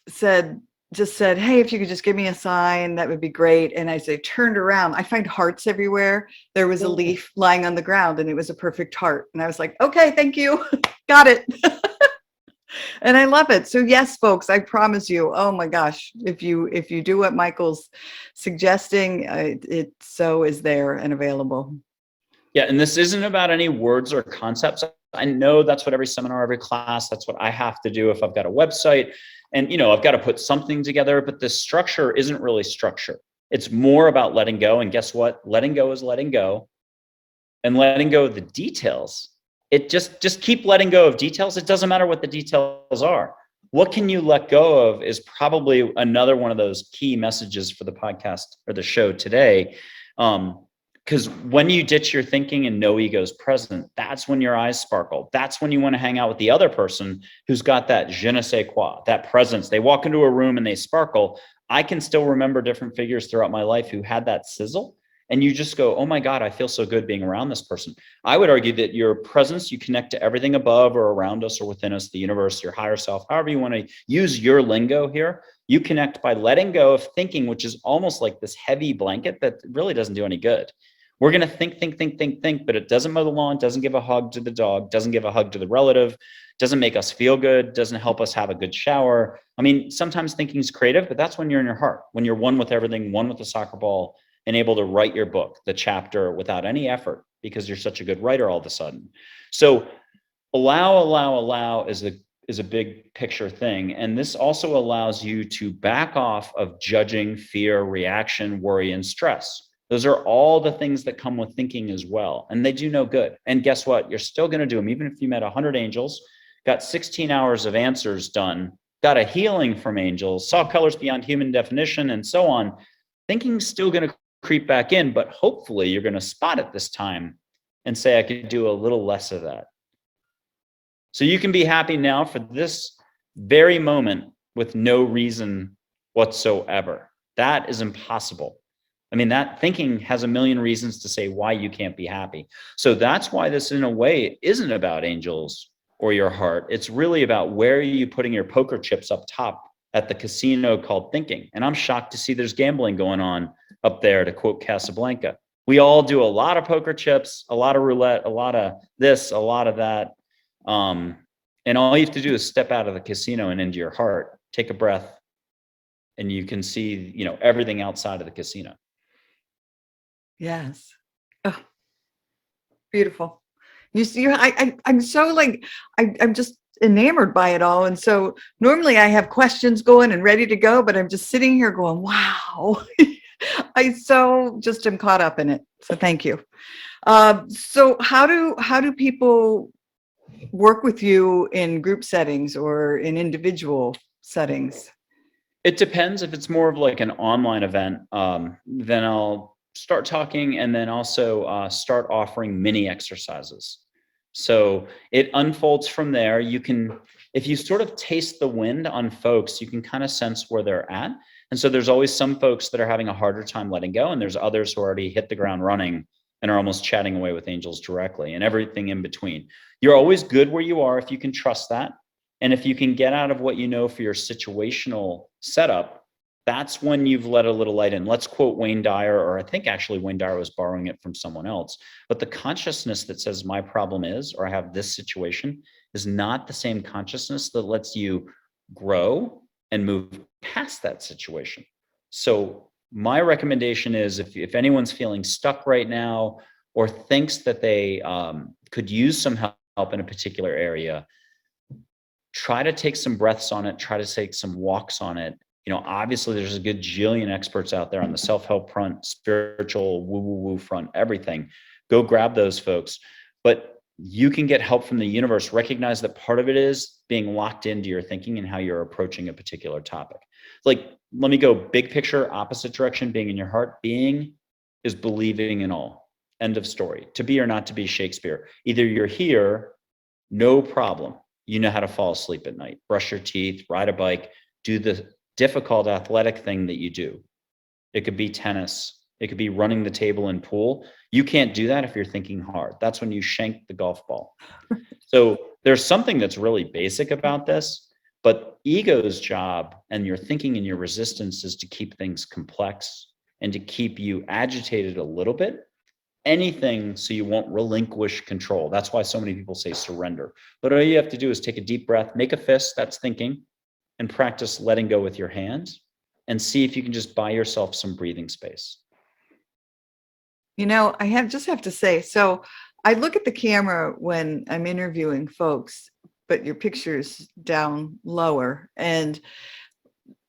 said, hey, if you could just give me a sign, that would be great. And as I turned around, I find hearts everywhere. There was a leaf lying on the ground, and it was a perfect heart. And I was like, okay, thank you. Got it. And I love it. So yes, folks, I promise you, oh my gosh, if you do what Michael's suggesting, it so is there and available. Yeah, and this isn't about any words or concepts. I know that's what every seminar, every class, that's what I have to do if I've got a website. And I've got to put something together, but the structure isn't really structure. It's more about letting go. And guess what? Letting go is letting go. And letting go of the details. It just keep letting go of details. It doesn't matter what the details are. What can you let go of is probably another one of those key messages for the podcast or the show today. Because when you ditch your thinking and no ego is present, that's when your eyes sparkle. That's when you want to hang out with the other person who's got that je ne sais quoi, that presence. They walk into a room and they sparkle. I can still remember different figures throughout my life who had that sizzle. And you just go, oh my God, I feel so good being around this person. I would argue that your presence, you connect to everything above or around us or within us, the universe, your higher self, however you want to use your lingo here. You connect by letting go of thinking, which is almost like this heavy blanket that really doesn't do any good. We're going to think, but it doesn't mow the lawn, doesn't give a hug to the dog, doesn't give a hug to the relative, doesn't make us feel good, doesn't help us have a good shower. I mean, sometimes thinking is creative, but that's when you're in your heart, when you're one with everything, one with the soccer ball, and able to write your book, the chapter, without any effort because you're such a good writer all of a sudden. So allow is a big picture thing. And this also allows you to back off of judging, fear, reaction, worry, and stress. Those are all the things that come with thinking as well. And they do no good. And guess what? You're still going to do them. Even if you met 100 angels, got 16 hours of answers done, got a healing from angels, saw colors beyond human definition, and so on. Thinking's still going to creep back in, but hopefully you're going to spot it this time and say, I could do a little less of that. So you can be happy now for this very moment with no reason whatsoever. That is impossible. I mean, that thinking has a million reasons to say why you can't be happy. So that's why this, in a way, isn't about angels or your heart. It's really about where are you putting your poker chips up top at the casino called thinking. And I'm shocked to see there's gambling going on up there, to quote Casablanca. We all do a lot of poker chips, a lot of roulette, a lot of this, a lot of that. And all you have to do is step out of the casino and into your heart, take a breath, and you can see, everything outside of the casino. Yes. Oh, beautiful. You see, I'm so I'm just enamored by it all. And so normally I have questions going and ready to go, but I'm just sitting here going, wow. I so just am caught up in it. So thank you. So how do people work with you in group settings or in individual settings? It depends. If it's more of like an online event, then I'll start talking and then also start offering mini exercises. So it unfolds from there. If you sort of taste the wind on folks, you can kind of sense where they're at. And so there's always some folks that are having a harder time letting go. And there's others who already hit the ground running and are almost chatting away with angels directly, and everything in between. You're always good where you are if you can trust that. And if you can get out of what you know for your situational setup, that's when you've let a little light in. Let's quote Wayne Dyer, or I think actually Wayne Dyer was borrowing it from someone else. But the consciousness that says my problem is, or I have this situation, is not the same consciousness that lets you grow and move past that situation. So my recommendation is if anyone's feeling stuck right now or thinks that they could use some help in a particular area, try to take some breaths on it, try to take some walks on it, Obviously there's a good jillion experts out there on the self-help front, spiritual, woo-woo-woo front, everything. Go grab those folks. But you can get help from the universe. Recognize that part of it is being locked into your thinking and how you're approaching a particular topic. Like, let me go big picture, opposite direction, being in your heart. Being is believing in all. End of story. To be or not to be, Shakespeare. Either you're here, no problem. You know how to fall asleep at night, brush your teeth, ride a bike, do the difficult athletic thing that you do. It could be tennis. It could be running the table in pool. You can't do that if you're thinking hard. That's when you shank the golf ball. So there's something that's really basic about this, but ego's job and your thinking and your resistance is to keep things complex and to keep you agitated a little bit. Anything so you won't relinquish control. That's why so many people say surrender. But all you have to do is take a deep breath, make a fist, that's thinking, and practice letting go with your hands and see if you can just buy yourself some breathing space. I just have to say, so I look at the camera when I'm interviewing folks, but your picture's down lower. And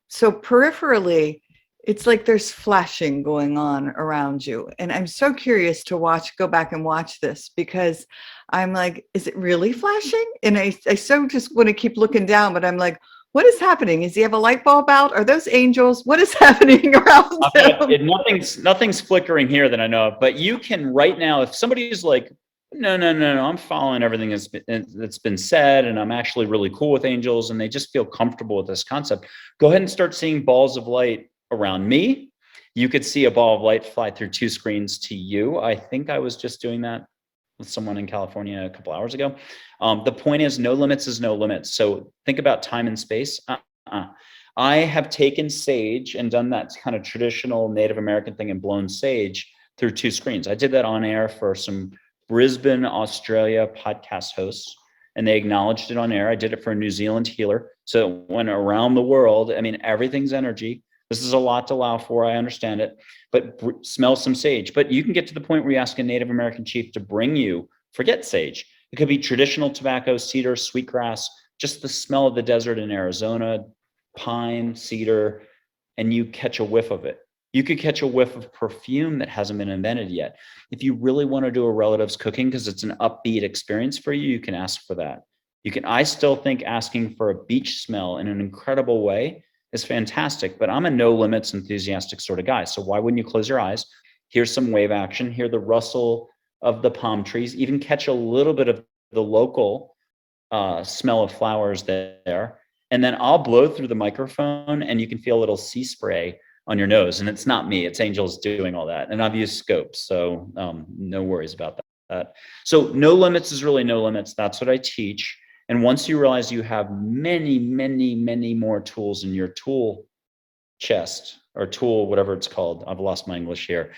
so peripherally, it's like there's flashing going on around you. And I'm so curious to go back and watch this, because I'm like, is it really flashing? And I so just want to keep looking down, but I'm like, what is happening? Does he have a light bulb out? Are those angels? What is happening around him? Nothing's flickering here that I know of, but you can right now, if somebody's like, no, I'm following everything that's been said, and I'm actually really cool with angels, and they just feel comfortable with this concept, go ahead and start seeing balls of light around me. You could see a ball of light fly through 2 screens to you. I think I was just doing that with someone in California a couple hours ago. The point is, no limits is no limits. So think about time and space. I have taken sage and done that kind of traditional Native American thing and blown sage through 2 screens. I did that on air for some Brisbane, Australia podcast hosts, and they acknowledged it on air. I did it for a New Zealand healer. So it went around the world. I mean, everything's energy. This is a lot to allow for. I understand it, but smell some sage. But you can get to the point where you ask a Native American chief to bring you, forget sage. It could be traditional tobacco, cedar, sweetgrass, just the smell of the desert in Arizona, pine, cedar, and you catch a whiff of it. You could catch a whiff of perfume that hasn't been invented yet. If you really want to do a relative's cooking because it's an upbeat experience for you, you can ask for that. I still think asking for a beach smell in an incredible way is fantastic, but I'm a no limits enthusiastic sort of guy. So why wouldn't you close your eyes? Here's some wave action, hear the rustle of the palm trees, even catch a little bit of the local smell of flowers there. And then I'll blow through the microphone and you can feel a little sea spray on your nose. And it's not me, it's angels doing all that. And I've used scopes, so no worries about that. So no limits is really no limits. That's what I teach. And once you realize you have many, many, many more tools in your tool chest or tool, whatever it's called, I've lost my English here.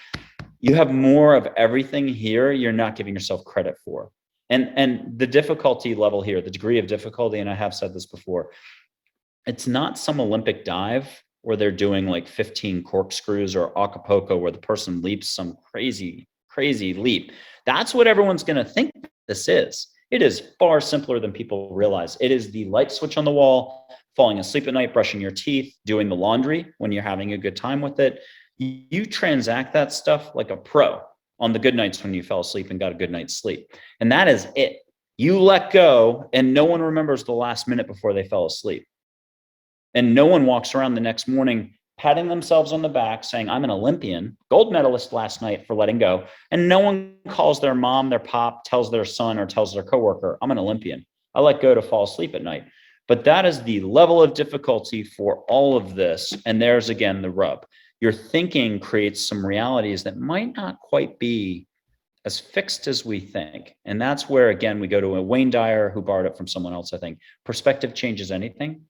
You have more of everything here you're not giving yourself credit for. And the difficulty level here, the degree of difficulty, and I have said this before, it's not some Olympic dive where they're doing like 15 corkscrews or Acapulco where the person leaps some crazy, crazy leap. That's what everyone's going to think this is. It is far simpler than people realize. It is the light switch on the wall, falling asleep at night, brushing your teeth, doing the laundry when you're having a good time with it. You transact that stuff like a pro on the good nights when you fell asleep and got a good night's sleep. And that is it. You let go and no one remembers the last minute before they fell asleep. And no one walks around the next morning patting themselves on the back saying, I'm an Olympian, gold medalist last night for letting go. And no one calls their mom, their pop, tells their son or tells their coworker, I'm an Olympian. I let go to fall asleep at night. But that is the level of difficulty for all of this. And there's again the rub. Your thinking creates some realities that might not quite be as fixed as we think. And that's where, again, we go to a Wayne Dyer who borrowed it from someone else, I think. Perspective changes anything.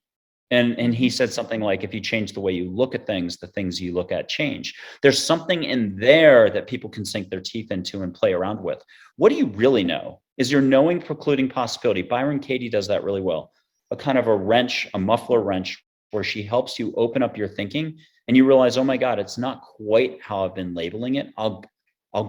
And he said something like, if you change the way you look at things, the things you look at change. There's something in there that people can sink their teeth into and play around with. What do you really know? Is your knowing precluding possibility? Byron Katie does that really well. A kind of a wrench, a muffler wrench, where she helps you open up your thinking and you realize, oh my God, it's not quite how I've been labeling it. I'll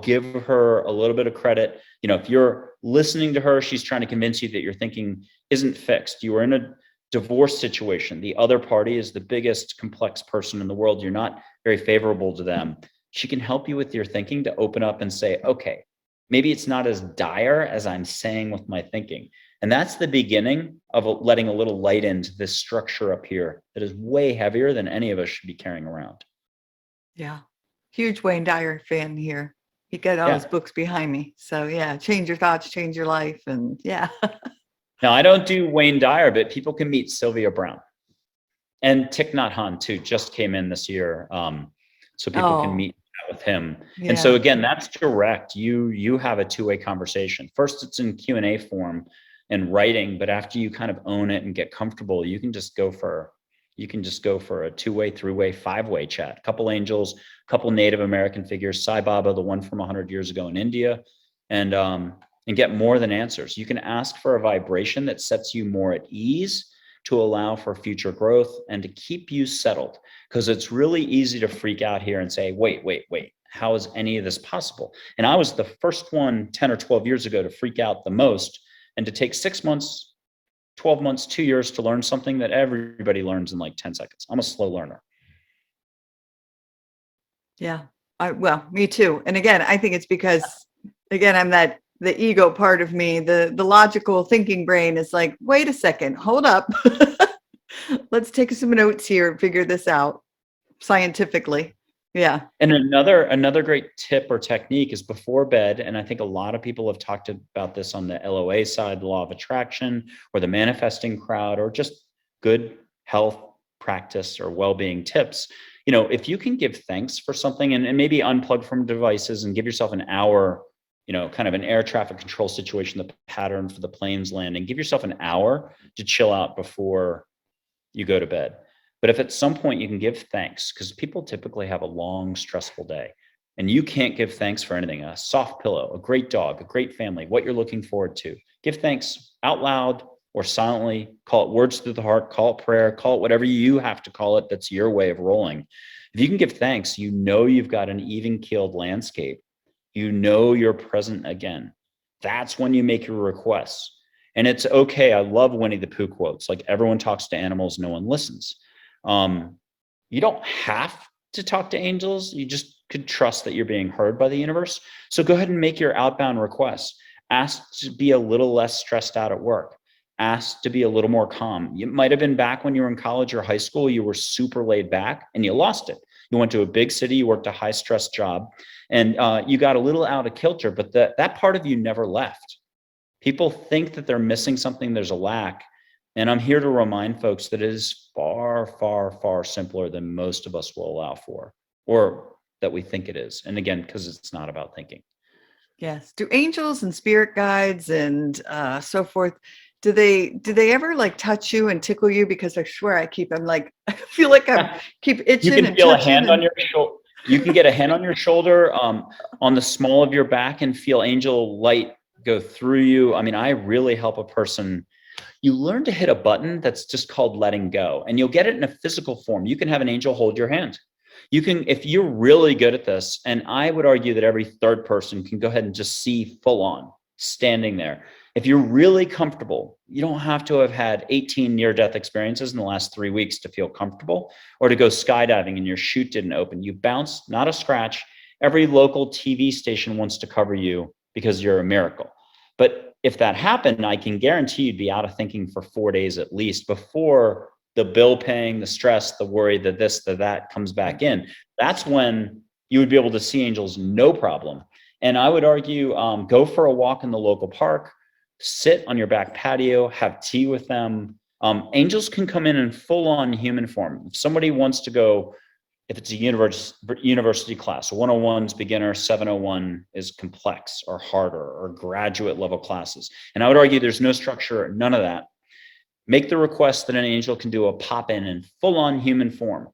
give her a little bit of credit. You know, if you're listening to her, she's trying to convince you that your thinking isn't fixed. You are in a divorce situation. The other party is the biggest complex person in the world. You're not very favorable to them. She can help you with your thinking to open up and say, okay, maybe it's not as dire as I'm saying with my thinking. And that's the beginning of letting a little light into this structure up here that is way heavier than any of us should be carrying around. Yeah. Huge Wayne Dyer fan here. He got all his books behind me. So yeah, change your thoughts, change your life. And yeah. Now, I don't do Wayne Dyer, but people can meet Sylvia Brown. And Thich Nhat Hanh too, just came in this year. So people can meet with him. Yeah. And so again, that's direct. You have a two-way conversation. First, it's in Q&A form and writing, but after you kind of own it and get comfortable, you can just go for a two-way, three-way, five-way chat. A couple angels, a couple Native American figures, Sai Baba, the one from 100 years ago in India, and get more than answers. You can ask for a vibration that sets you more at ease to allow for future growth and to keep you settled. Because it's really easy to freak out here and say, wait, how is any of this possible? And I was the first one 10 or 12 years ago to freak out the most and to take 6 months, 12 months, 2 years to learn something that everybody learns in like 10 seconds. I'm a slow learner. Yeah. Well, me too. And again, I think it's because, again, I'm the ego part of me, the logical thinking brain is like, wait a second, hold up. Let's take some notes here and figure this out scientifically. Yeah. And another great tip or technique is before bed. And I think a lot of people have talked about this on the LOA side, the law of attraction, or the manifesting crowd, or just good health practice or well-being tips. If you can give thanks for something and maybe unplug from devices and give yourself an hour, kind of an air traffic control situation, the pattern for the planes landing, give yourself an hour to chill out before you go to bed. But if at some point you can give thanks, because people typically have a long, stressful day, and you can't give thanks for anything, a soft pillow, a great dog, a great family, what you're looking forward to, give thanks out loud or silently, call it words through the heart, call it prayer, call it whatever you have to call it. That's your way of rolling. If you can give thanks, you've got an even-keeled landscape. You're present again. That's when you make your requests. And it's okay. I love Winnie the Pooh quotes. Like, everyone talks to animals, no one listens. You don't have to talk to angels. You just could trust that you're being heard by the universe. So go ahead and make your outbound requests. Ask to be a little less stressed out at work. Ask to be a little more calm. You might have been back when you were in college or high school. You were super laid back and you lost it. You went to a big city, you worked a high stress job, and you got a little out of kilter, but that part of you never left. People think that they're missing something, there's a lack. And I'm here to remind folks that it is far, far, far simpler than most of us will allow for, or that we think it is. And again, because it's not about thinking. Yes. Do angels and spirit guides and so forth, do they ever like touch you and tickle you? Because I swear I feel like I keep itching. You can feel a hand on your shoulder. You can get a hand on your shoulder, on the small of your back, and feel angel light go through you. I mean, I really help a person. You learn to hit a button that's just called letting go, and you'll get it in a physical form. You can have an angel hold your hand. You can, if you're really good at this, and I would argue that every third person can go ahead and just see full on standing there. If you're really comfortable, you don't have to have had 18 near-death experiences in the last 3 weeks to feel comfortable, or to go skydiving and your chute didn't open. You bounced, not a scratch. Every local TV station wants to cover you because you're a miracle. But if that happened, I can guarantee you'd be out of thinking for 4 days at least before the bill paying, the stress, the worry, the this, the that comes back in. That's when you would be able to see angels, no problem. And I would argue, go for a walk in the local park, sit on your back patio, have tea with them. Angels can come in full on human form. If somebody wants to go, if it's a university class, 101's beginner, 701 is complex or harder, or graduate level classes. And I would argue there's no structure, none of that. Make the request that an angel can do a pop in full on human form.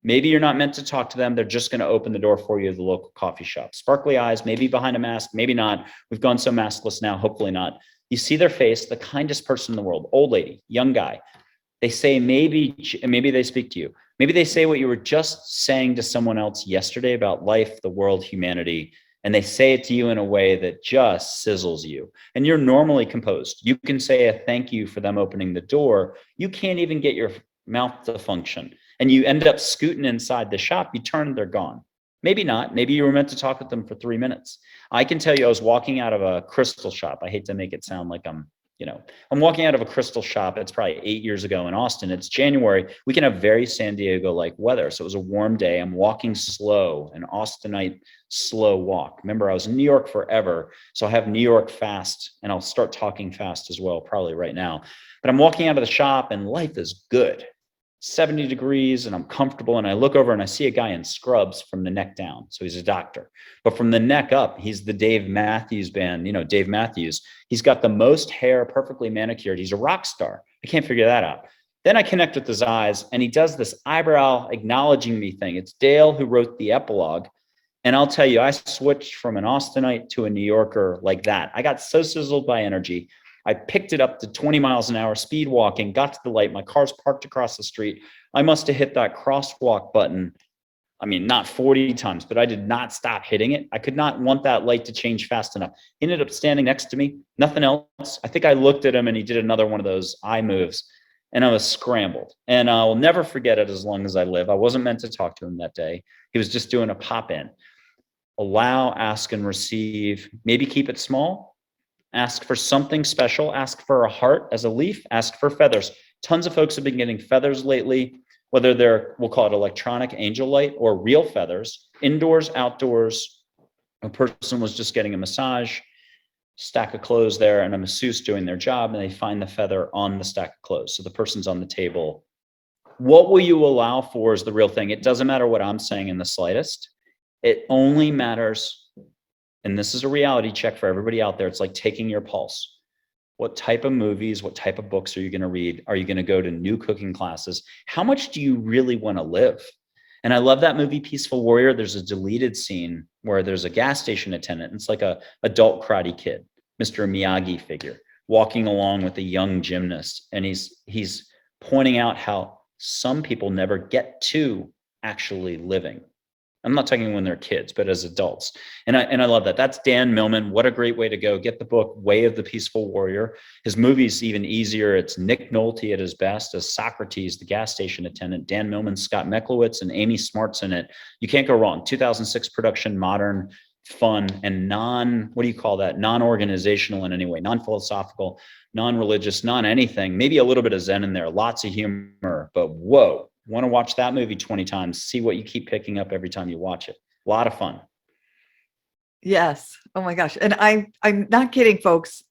Maybe you're not meant to talk to them. They're just going to open the door for you at the local coffee shop. Sparkly eyes, maybe behind a mask, maybe not. We've gone so maskless now, hopefully not. You see their face, the kindest person in the world, old lady, young guy. They say maybe they speak to you. Maybe they say what you were just saying to someone else yesterday about life, the world, humanity, and they say it to you in a way that just sizzles you. And you're normally composed. You can say a thank you for them opening the door. You can't even get your mouth to function. And you end up scooting inside the shop. You turn, they're gone. Maybe not. Maybe you were meant to talk with them for 3 minutes. I can tell you, I was walking out of a crystal shop. I hate to make it sound like I'm walking out of a crystal shop. It's probably 8 years ago in Austin. It's January. We can have very San Diego-like weather. So it was a warm day. I'm walking slow, an Austinite slow walk. Remember, I was in New York forever. So I have New York fast, and I'll start talking fast as well, probably right now. But I'm walking out of the shop and life is good. 70 degrees and I'm comfortable. And I look over and I see a guy in scrubs from the neck down. So he's a doctor, but from the neck up, he's the Dave Matthews Band. Dave Matthews, he's got the most hair, perfectly manicured. He's a rock star. I can't figure that out. Then I connect with his eyes and he does this eyebrow acknowledging me thing. It's Dale who wrote the epilogue. And I'll tell you, I switched from an Austinite to a New Yorker like that. I got so sizzled by energy. I picked it up to 20 miles an hour, speed walking, got to the light. My car's parked across the street. I must have hit that crosswalk button. I mean, not 40 times, but I did not stop hitting it. I could not want that light to change fast enough. He ended up standing next to me, nothing else. I think I looked at him and he did another one of those eye moves and I was scrambled. And I'll never forget it as long as I live. I wasn't meant to talk to him that day. He was just doing a pop in. Allow, ask, and receive. Maybe keep it small. Ask for something special. Ask for a heart as a leaf. Ask for feathers. Tons of folks have been getting feathers lately, whether they're, we'll call it electronic angel light or real feathers, indoors, outdoors. A person was just getting a massage, stack of clothes there, and a masseuse doing their job, and they find the feather on the stack of clothes. So the person's on the table. What will you allow for is the real thing. It doesn't matter what I'm saying in the slightest. It only matters. And this is a reality check for everybody out there. It's like taking your pulse. What type of movies, what type of books are you going to read? Are you going to go to new cooking classes? How much do you really want to live? And I love that movie, Peaceful Warrior. There's a deleted scene where there's a gas station attendant. It's like a adult karate kid, Mr. Miyagi figure, walking along with a young gymnast. And he's pointing out how some people never get to actually living. I'm not talking when they're kids, but as adults. And I love that. That's Dan Millman. What a great way to go. Get the book, Way of the Peaceful Warrior. His movie's even easier. It's Nick Nolte at his best as Socrates, the gas station attendant. Dan Millman, Scott Meklowitz, and Amy Smart's in it. You can't go wrong. 2006 production, modern, fun, and non-organizational in any way, non-philosophical, non-religious, non-anything. Maybe a little bit of Zen in there. Lots of humor, but whoa. Want to watch that movie 20 times, see what you keep picking up every time you watch it. A lot of fun. Yes. Oh my gosh. And I'm not kidding, folks.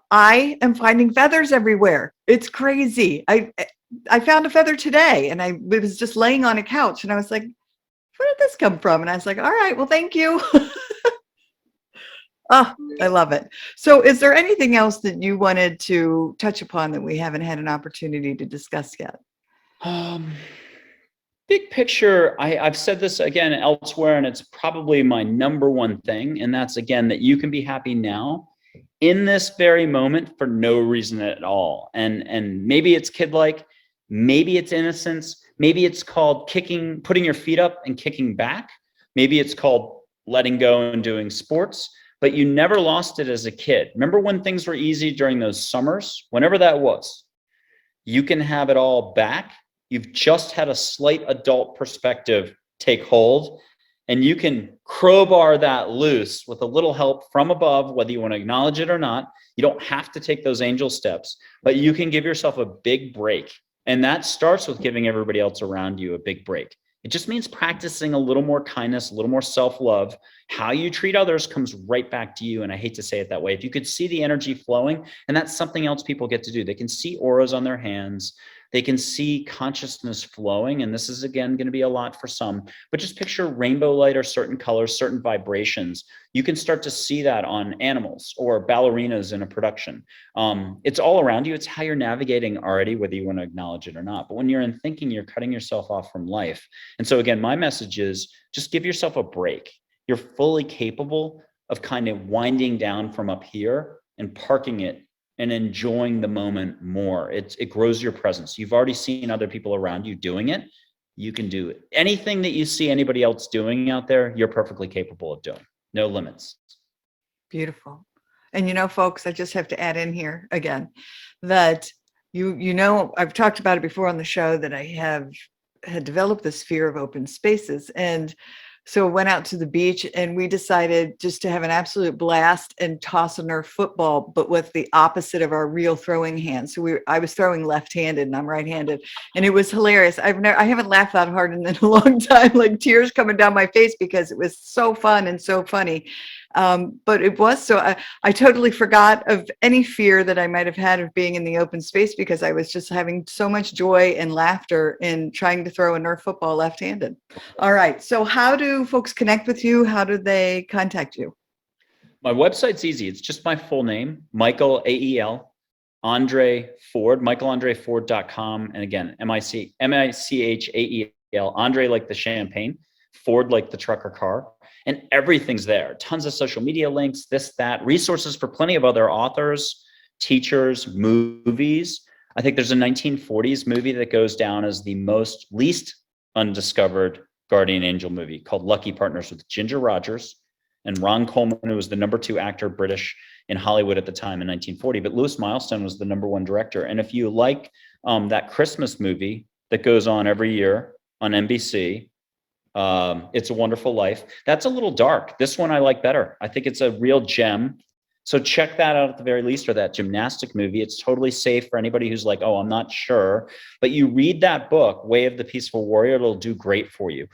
I am finding feathers everywhere. It's crazy. I found a feather today and I was just laying on a couch and I was like, where did this come from? And I was like, all right, well, thank you. Oh, I love it. So is there anything else that you wanted to touch upon that we haven't had an opportunity to discuss yet? Big picture, I've said this again elsewhere, and it's probably my number one thing. And that's, again, that you can be happy now in this very moment for no reason at all. And maybe it's kid-like, maybe it's innocence, maybe it's called putting your feet up and kicking back. Maybe it's called letting go and doing sports, but you never lost it as a kid. Remember when things were easy during those summers, whenever that was? You can have it all back. You've just had a slight adult perspective take hold, and you can crowbar that loose with a little help from above, whether you want to acknowledge it or not. You don't have to take those angel steps, but you can give yourself a big break. And that starts with giving everybody else around you a big break. It just means practicing a little more kindness, a little more self-love. How you treat others comes right back to you. And I hate to say it that way. If you could see the energy flowing, and that's something else people get to do. They can see auras on their hands. They can see consciousness flowing. And this is, again, going to be a lot for some, but just picture rainbow light or certain colors, certain vibrations. You can start to see that on animals or ballerinas in a production. It's all around you. It's how you're navigating already, whether you want to acknowledge it or not. But when you're in thinking, you're cutting yourself off from life. And so again, my message is just give yourself a break. You're fully capable of kind of winding down from up here and parking it and enjoying the moment more. It grows your presence. You've already seen other people around you doing it. You can do it. Anything that you see anybody else doing out there, you're perfectly capable of doing. No limits. Beautiful. And folks, I just have to add in here again that I've talked about it before on the show that I had developed this fear of open spaces. And so I went out to the beach and we decided just to have an absolute blast and toss a Nerf football, but with the opposite of our real throwing hand. So I was throwing left-handed and I'm right-handed. And it was hilarious. I haven't laughed that hard in a long time, like tears coming down my face because it was so fun and so funny. But it was I totally forgot of any fear that I might have had of being in the open space because I was just having so much joy and laughter in trying to throw a Nerf football left-handed. All right. So how do folks connect with you? How do they contact you? My website's easy. It's just my full name, Michael, A-E-L, André Ford, michaelandreford.com. And again, M-I-C-H-A-E-L, André like the champagne, Ford like the truck or car. And everything's there. Tons of social media links, this, that, resources for plenty of other authors, teachers, movies. I think there's a 1940s movie that goes down as the least undiscovered guardian angel movie called Lucky Partners with Ginger Rogers and Ron Coleman, who was the #2 actor British in Hollywood at the time in 1940. But Louis Milestone was the #1 director. And if you like that Christmas movie that goes on every year on NBC, It's a Wonderful Life, that's a little dark. This one I like better. I think it's a real gem. So check that out at the very least, or that gymnastic movie. It's totally safe for anybody who's like, oh, I'm not sure. But you read that book, Way of the Peaceful Warrior, it'll do great for you.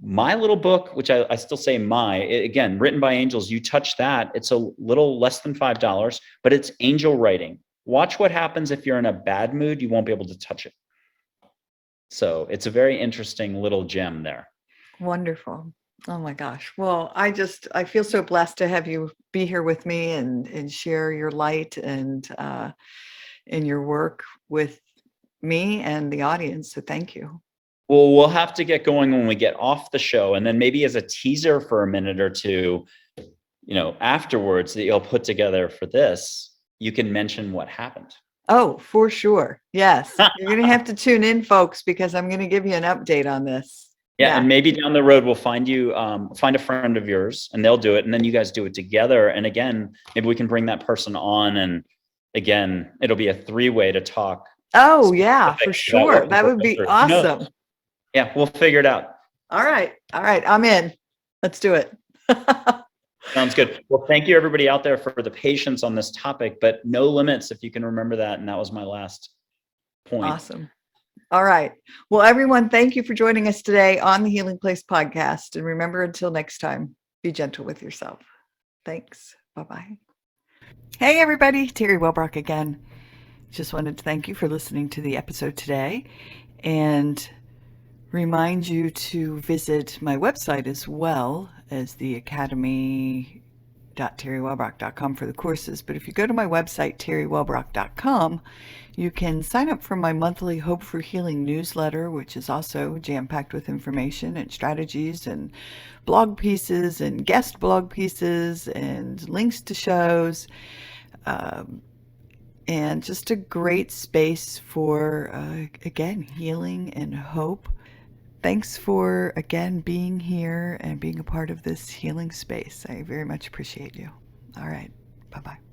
My little book, which I still say again, written by angels, you touch that, it's a little less than $5, but it's angel writing. Watch what happens if you're in a bad mood, you won't be able to touch it. So it's a very interesting little gem there. Wonderful. Oh my gosh. Well, I feel so blessed to have you be here with me and share your light and your work with me and the audience. So thank you. Well, we'll have to get going when we get off the show, and then maybe as a teaser for a minute or two, afterwards that you'll put together for this, you can mention what happened. Oh, for sure. Yes. You're going to have to tune in, folks, because I'm going to give you an update on this. Yeah, and maybe down the road we'll find a friend of yours, and they'll do it, and then you guys do it together. And again, maybe we can bring that person on, and again, it'll be a 3-way to talk. Oh yeah, for sure. That would be awesome. Yeah, we'll figure it out. All right. I'm in. Let's do it. Sounds good. Well, thank you everybody out there for the patience on this topic, but no limits, if you can remember that. And that was my last point. Awesome. All right. Well, everyone, thank you for joining us today on the Healing Place podcast. And remember, until next time, be gentle with yourself. Thanks. Bye-bye. Hey, everybody. Teri Wellbrock again. Just wanted to thank you for listening to the episode today and remind you to visit my website as well as the academy.teriwellbrock.com for the courses. But if you go to my website, teriwellbrock.com, you can sign up for my monthly Hope for Healing newsletter, which is also jam-packed with information and strategies and blog pieces and guest blog pieces and links to shows, and just a great space for, again, healing and hope. Thanks for, again, being here and being a part of this healing space. I very much appreciate you. All right. Bye-bye.